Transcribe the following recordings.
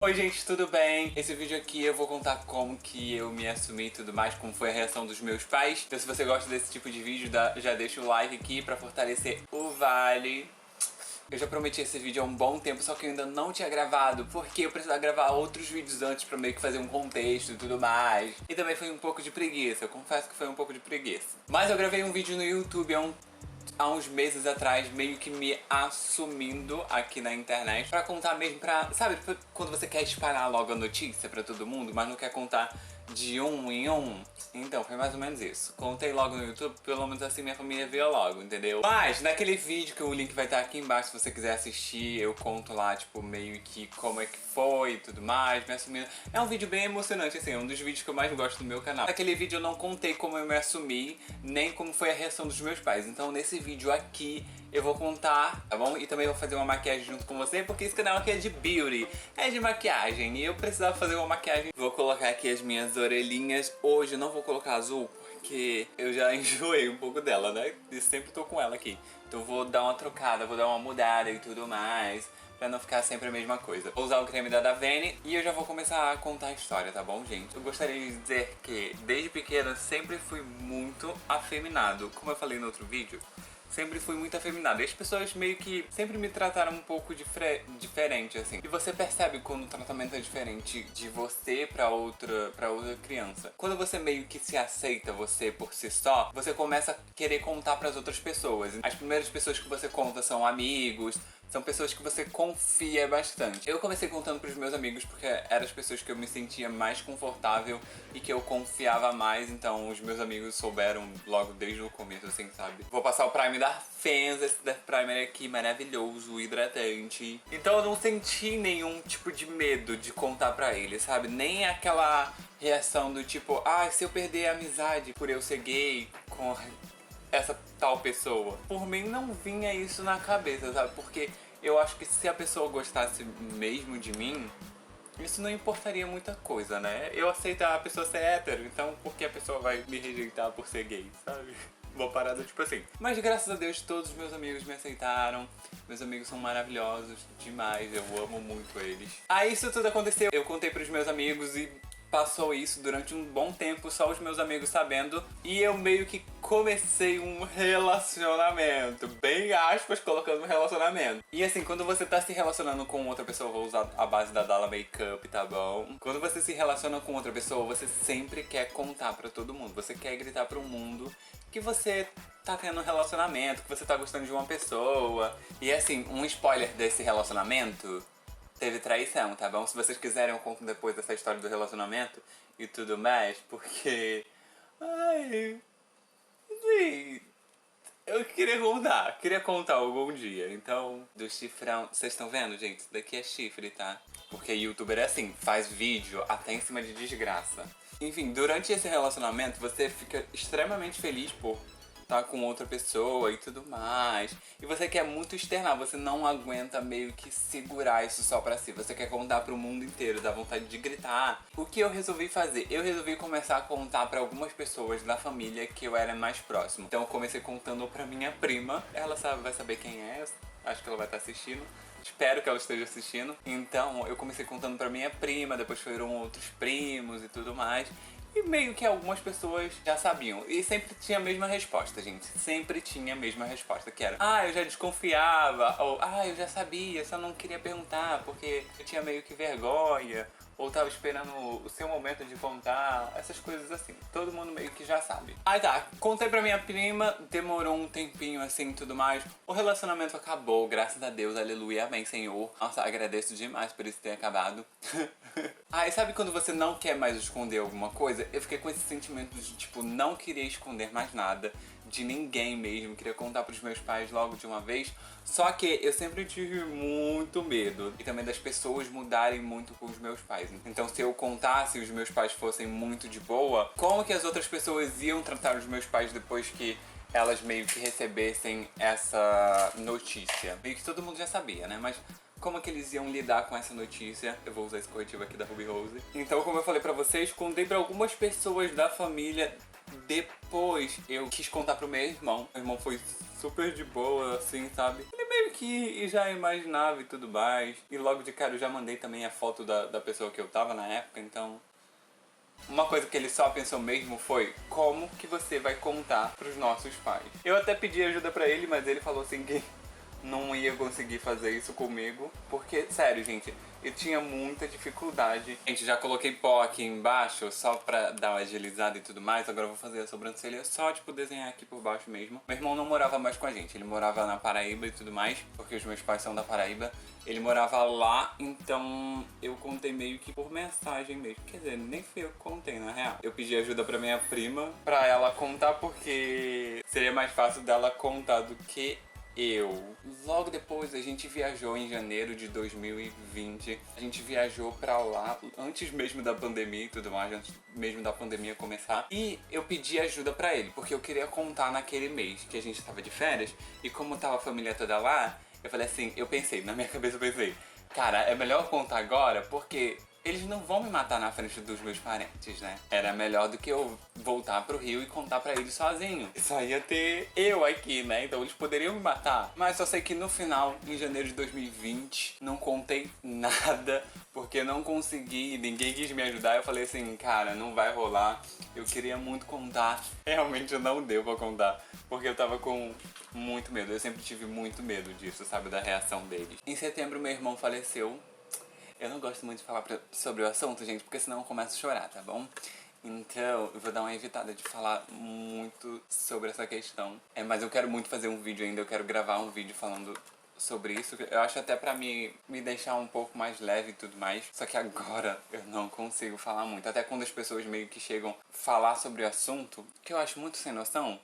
Oi gente, tudo bem? Esse vídeo aqui eu vou contar como que eu me assumi e tudo mais, como foi a reação dos meus pais. Então se você gosta desse tipo de vídeo, já deixa o like aqui pra fortalecer o Vale. Eu já prometi esse vídeo há um bom tempo, só que eu ainda não tinha gravado, porque eu precisava gravar outros vídeos antes pra meio que fazer um contexto e tudo mais. E também foi um pouco de preguiça, eu confesso que foi um pouco de preguiça. Mas eu gravei um vídeo no YouTube há uns meses atrás, meio que me assumindo aqui na internet pra contar mesmo pra... Sabe, quando você quer espalhar logo a notícia pra todo mundo, mas não quer contar de um em um? Então, foi mais ou menos isso. Contei logo no YouTube, pelo menos assim minha família vê logo, entendeu? Mas, naquele vídeo que o link vai estar aqui embaixo, se você quiser assistir, eu conto lá, tipo, meio que como é que foi e tudo mais, me assumindo. É um vídeo bem emocionante, assim, é um dos vídeos que eu mais gosto do meu canal. Naquele vídeo eu não contei como eu me assumi, nem como foi a reação dos meus pais. Então, nesse vídeo aqui, eu vou contar, tá bom? E também vou fazer uma maquiagem junto com você, porque esse canal aqui é de beauty, é de maquiagem. E eu precisava fazer uma maquiagem. Vou colocar aqui as minhas orelhinhas. Hoje eu não vou colocar azul, porque eu já enjoei um pouco dela, né? E sempre tô com ela aqui. Então vou dar uma trocada, vou dar uma mudada e tudo mais, pra não ficar sempre a mesma coisa. Vou usar o creme da Davene e eu já vou começar a contar a história, tá bom, gente? Eu gostaria de dizer que, desde pequeno, sempre fui muito afeminado. Como eu falei no outro vídeo, sempre fui muito afeminado. E as pessoas meio que sempre me trataram um pouco diferente, assim. E você percebe quando o tratamento é diferente de você pra outra criança. Quando você meio que se aceita você por si só, você começa a querer contar pras outras pessoas. As primeiras pessoas que você conta são amigos, são pessoas que você confia bastante. Eu comecei contando pros meus amigos porque eram as pessoas que eu me sentia mais confortável e que eu confiava mais, então os meus amigos souberam logo desde o começo, assim, sabe? Vou passar o Prime da Fenza, esse da Primer aqui maravilhoso, hidratante. Então eu não senti nenhum tipo de medo de contar pra eles, sabe? Nem aquela reação do tipo, ah, se eu perder a amizade por eu ser gay com essa tal pessoa. Por mim não vinha isso na cabeça, sabe? Porque eu acho que se a pessoa gostasse mesmo de mim, isso não importaria muita coisa, né? Eu aceito a pessoa ser hétero, então por que a pessoa vai me rejeitar por ser gay, sabe? Uma parada tipo assim. Mas graças a Deus todos os meus amigos me aceitaram. Meus amigos são maravilhosos demais, eu amo muito eles. Aí isso tudo aconteceu, eu contei pros meus amigos e passou isso durante um bom tempo, só os meus amigos sabendo. E eu meio que comecei um relacionamento, bem aspas, colocando um relacionamento. E assim, quando você tá se relacionando com outra pessoa, vou usar a base da Dalla Makeup, tá bom? Quando você se relaciona com outra pessoa, você sempre quer contar pra todo mundo. Você quer gritar pro mundo que você tá tendo um relacionamento, que você tá gostando de uma pessoa. E assim, um spoiler desse relacionamento: teve traição, tá bom? Se vocês quiserem eu conto depois dessa história do relacionamento e tudo mais, porque... Ai... Sim, eu queria contar algum dia. Então, do chifrão... Vocês estão vendo, gente? Isso daqui é chifre, tá? Porque youtuber é assim, faz vídeo até em cima de desgraça. Enfim, durante esse relacionamento você fica extremamente feliz por tá com outra pessoa e tudo mais. E você quer muito externar, você não aguenta meio que segurar isso só pra si. Você quer contar pro mundo inteiro, dá vontade de gritar. O que eu resolvi fazer? Eu resolvi começar a contar pra algumas pessoas da família que eu era mais próximo. Então eu comecei contando pra minha prima. Ela vai saber quem é, acho que ela vai estar assistindo. Espero que ela esteja assistindo. Então eu comecei contando pra minha prima, depois foram outros primos e tudo mais. E meio que algumas pessoas já sabiam. E sempre tinha a mesma resposta, gente. Sempre tinha a mesma resposta, que era: ah, eu já desconfiava. Ou: ah, eu já sabia, só não queria perguntar porque eu tinha meio que vergonha. Ou tava esperando o seu momento de contar. Essas coisas assim. Todo mundo meio que já sabe. Aí tá, contei pra minha prima. Demorou um tempinho assim e tudo mais. O relacionamento acabou, graças a Deus, aleluia, amém, Senhor. Nossa, agradeço demais por isso ter acabado. Aí sabe quando você não quer mais esconder alguma coisa? Eu fiquei com esse sentimento de tipo, não queria esconder mais nada de ninguém mesmo, queria contar pros meus pais logo de uma vez. Só que eu sempre tive muito medo e também das pessoas mudarem muito com os meus pais. Então se eu contasse e os meus pais fossem muito de boa, como que as outras pessoas iam tratar os meus pais depois que elas meio que recebessem essa notícia? Meio que todo mundo já sabia, né? Mas como que eles iam lidar com essa notícia? Eu vou usar esse corretivo aqui da Ruby Rose. Então, como eu falei pra vocês, contei pra algumas pessoas da família. Depois eu quis contar pro meu irmão. Meu irmão foi super de boa, assim, sabe? Ele meio que já imaginava e tudo mais. E logo de cara eu já mandei também a foto da pessoa que eu tava na época, então... Uma coisa que ele só pensou mesmo foi como que você vai contar pros nossos pais. Eu até pedi ajuda pra ele, mas ele falou assim que não ia conseguir fazer isso comigo. Porque, sério, gente, eu tinha muita dificuldade. Gente, já coloquei pó aqui embaixo só pra dar uma agilizada e tudo mais. Agora eu vou fazer a sobrancelha só, tipo, desenhar aqui por baixo mesmo. Meu irmão não morava mais com a gente. Ele morava na Paraíba e tudo mais, porque os meus pais são da Paraíba. Ele morava lá, então eu contei meio que por mensagem mesmo. Quer dizer, nem fui eu que contei, na real. Eu pedi ajuda pra minha prima, pra ela contar, porque seria mais fácil dela contar do que eu. Logo depois a gente viajou em janeiro de 2020. A gente viajou pra lá antes mesmo da pandemia e tudo mais, antes mesmo da pandemia começar. E eu pedi ajuda pra ele, porque eu queria contar naquele mês que a gente tava de férias. E como tava a família toda lá, eu falei assim, na minha cabeça eu pensei, cara, é melhor contar agora porque eles não vão me matar na frente dos meus parentes, né? Era melhor do que eu voltar pro Rio e contar pra eles sozinho. Só ia ter eu aqui, né? Então eles poderiam me matar. Mas só sei que no final, em janeiro de 2020, não contei nada, porque não consegui, ninguém quis me ajudar. Eu falei assim, cara, não vai rolar. Eu queria muito contar. Realmente não deu pra contar, porque eu tava com muito medo. Eu sempre tive muito medo disso, sabe? Da reação deles. Em setembro, meu irmão faleceu. Eu não gosto muito de falar sobre o assunto, gente, porque senão eu começo a chorar, tá bom? Então, eu vou dar uma evitada de falar muito sobre essa questão. Mas eu quero muito fazer um vídeo ainda, eu quero gravar um vídeo falando sobre isso. Eu acho até pra me deixar um pouco mais leve e tudo mais. Só que agora eu não consigo falar muito. Até quando as pessoas meio que chegam a falar sobre o assunto, que eu acho muito sem noção,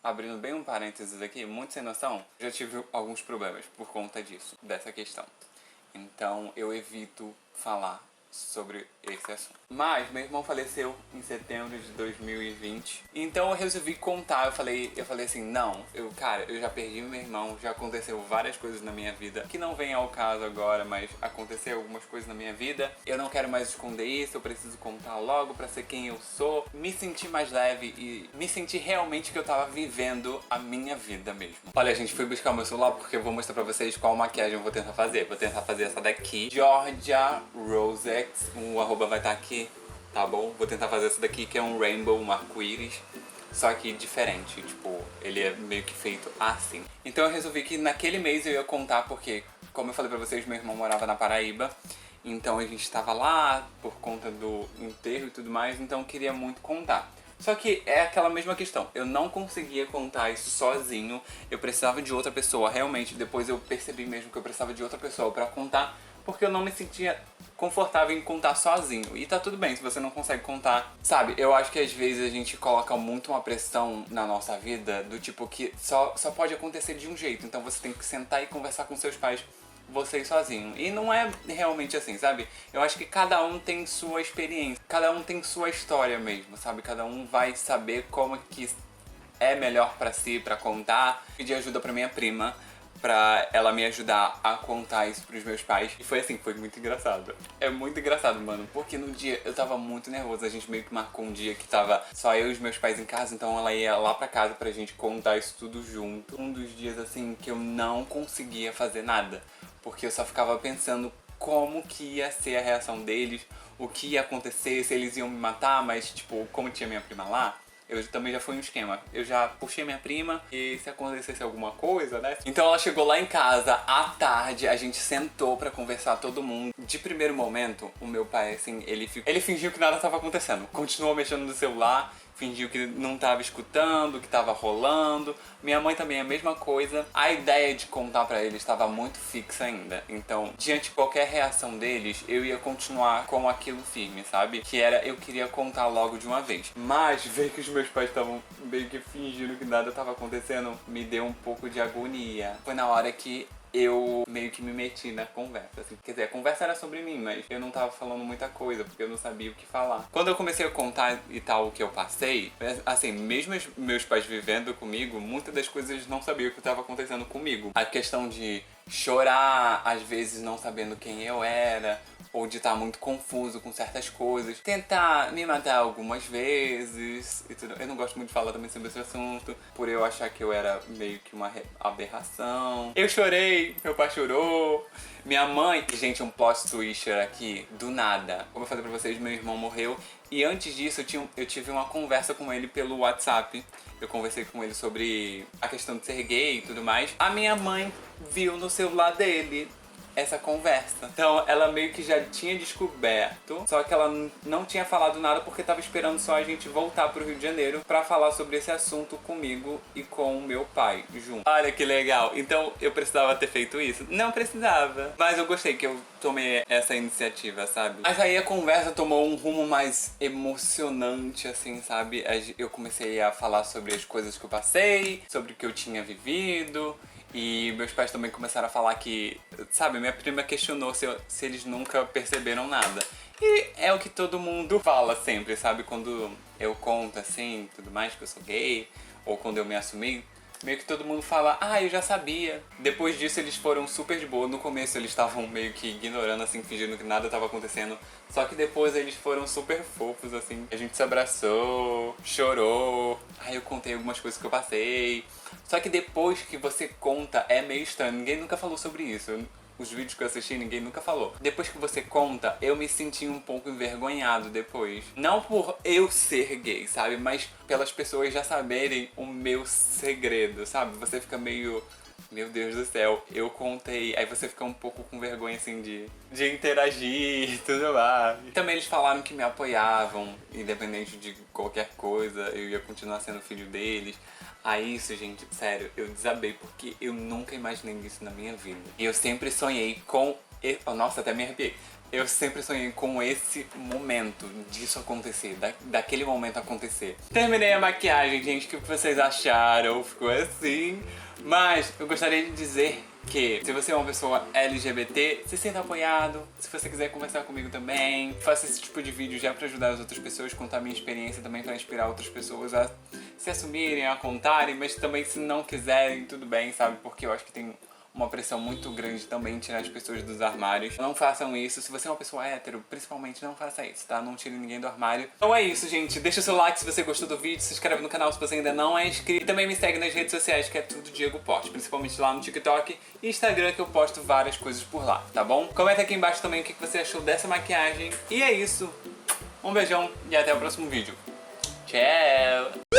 abrindo bem um parênteses aqui, muito sem noção, já tive alguns problemas por conta disso, dessa questão. Então eu evito falar sobre esse assunto. Mas meu irmão faleceu em setembro de 2020. Então eu resolvi contar. Eu falei assim, não, cara, eu já perdi meu irmão, já aconteceu várias coisas na minha vida que não vem ao caso agora, mas aconteceu algumas coisas na minha vida. Eu não quero mais esconder isso, eu preciso contar logo pra ser quem eu sou, me sentir mais leve e me sentir realmente que eu tava vivendo a minha vida mesmo. Olha, gente, fui buscar o meu celular porque eu vou mostrar pra vocês qual maquiagem eu vou tentar fazer. Vou tentar fazer essa daqui, Georgia Rosex, o arroba vai estar aqui, tá bom? Vou tentar fazer essa daqui, que é um rainbow, um arco-íris, só que diferente, tipo, ele é meio que feito assim. Então eu resolvi que naquele mês eu ia contar porque, como eu falei pra vocês, meu irmão morava na Paraíba, então a gente estava lá por conta do enterro e tudo mais, então eu queria muito contar. Só que é aquela mesma questão, eu não conseguia contar isso sozinho, eu precisava de outra pessoa, realmente, depois eu percebi mesmo que eu precisava de outra pessoa pra contar, porque eu não me sentia confortável em contar sozinho. E tá tudo bem se você não consegue contar. Sabe, eu acho que às vezes a gente coloca muito uma pressão na nossa vida do tipo que só pode acontecer de um jeito. Então você tem que sentar e conversar com seus pais, vocês sozinhos. E não é realmente assim, sabe? Eu acho que cada um tem sua experiência, cada um tem sua história mesmo, sabe? Cada um vai saber como que é melhor pra si, pra contar. Pedi ajuda pra minha prima, pra ela me ajudar a contar isso pros meus pais. E foi assim, foi muito engraçado. É muito engraçado, mano, porque no dia eu tava muito nervoso. A gente meio que marcou um dia que tava só eu e os meus pais em casa, então ela ia lá pra casa pra gente contar isso tudo junto. Um dos dias, assim, que eu não conseguia fazer nada, porque eu só ficava pensando como que ia ser a reação deles, o que ia acontecer, se eles iam me matar, mas, tipo, como tinha minha prima lá, eu também já fui um esquema. Eu já puxei minha prima e se acontecesse alguma coisa, né? Então ela chegou lá em casa à tarde, a gente sentou pra conversar todo mundo. De primeiro momento, o meu pai, assim, ele fingiu que nada tava acontecendo. Continuou mexendo no celular, fingiu que não tava escutando, que tava rolando. Minha mãe também é a mesma coisa. A ideia de contar pra eles estava muito fixa ainda. Então, diante de qualquer reação deles, eu ia continuar com aquilo firme, sabe? Que era, eu queria contar logo de uma vez. Mas ver que os meus pais estavam meio que fingindo que nada tava acontecendo, me deu um pouco de agonia. Foi na hora que eu meio que me meti na conversa, assim. Quer dizer, a conversa era sobre mim, mas eu não tava falando muita coisa, porque eu não sabia o que falar. Quando eu comecei a contar e tal o que eu passei, assim, mesmo meus pais vivendo comigo, muitas das coisas eles não sabiam o que estava acontecendo comigo. A questão de chorar, às vezes não sabendo quem eu era, ou de estar muito confuso com certas coisas, tentar me matar algumas vezes e tudo. Eu não gosto muito de falar também sobre esse assunto, por eu achar que eu era meio que uma aberração. Eu chorei, meu pai chorou, minha mãe... Gente, um plot twister aqui, do nada. Como eu falei pra vocês, meu irmão morreu e antes disso eu tive uma conversa com ele pelo WhatsApp. Eu conversei com ele sobre a questão de ser gay e tudo mais. A minha mãe viu no celular dele essa conversa. Então ela meio que já tinha descoberto, só que ela não tinha falado nada porque tava esperando só a gente voltar pro Rio de Janeiro pra falar sobre esse assunto comigo e com o meu pai junto. Olha que legal. Então eu precisava ter feito isso? Não precisava. Mas eu gostei que eu tomei essa iniciativa, sabe? Mas aí a conversa tomou um rumo mais emocionante, assim, sabe? Eu comecei a falar sobre as coisas que eu passei, sobre o que eu tinha vivido. E meus pais também começaram a falar que, sabe, minha prima questionou se eles nunca perceberam nada. E é o que todo mundo fala sempre, sabe? Quando eu conto assim, tudo mais, que eu sou gay, ou quando eu me assumi, meio que todo mundo fala, eu já sabia. Depois disso eles foram super de boa. No começo eles estavam meio que ignorando, assim, fingindo que nada estava acontecendo. Só que depois eles foram super fofos, assim. A gente se abraçou, chorou. Aí eu contei algumas coisas que eu passei. Só que depois que você conta é meio estranho. Ninguém nunca falou sobre isso. Os vídeos que eu assisti, ninguém nunca falou. Depois que você conta, eu me senti um pouco envergonhado depois. Não por eu ser gay, sabe? Mas pelas pessoas já saberem o meu segredo, sabe? Você fica meio... Meu Deus do céu, eu contei. Aí você fica um pouco com vergonha, assim, de interagir e tudo mais. E também eles falaram que me apoiavam, independente de qualquer coisa, eu ia continuar sendo filho deles. Aí isso, gente, sério, eu desabei porque eu nunca imaginei isso na minha vida. E eu sempre sonhei com... Nossa, até me arrepiei. Eu sempre sonhei com esse momento disso acontecer, daquele momento acontecer. Terminei a maquiagem, gente, o que vocês acharam? Ficou assim? Mas eu gostaria de dizer que se você é uma pessoa LGBT, se sinta apoiado. Se você quiser conversar comigo também, faça esse tipo de vídeo já pra ajudar as outras pessoas, contar minha experiência também pra inspirar outras pessoas a se assumirem, a contarem, mas também se não quiserem, tudo bem, sabe? Porque eu acho que tem uma pressão muito grande também em tirar as pessoas dos armários. Não façam isso. Se você é uma pessoa hétero, principalmente não faça isso, tá? Não tire ninguém do armário. Então é isso, gente. Deixa o seu like se você gostou do vídeo, se inscreve no canal se você ainda não é inscrito. E também me segue nas redes sociais, que é tudo Diego Poste. Principalmente lá no TikTok e Instagram, que eu posto várias coisas por lá, tá bom? Comenta aqui embaixo também o que você achou dessa maquiagem. E é isso. Um beijão e até o próximo vídeo. Tchau!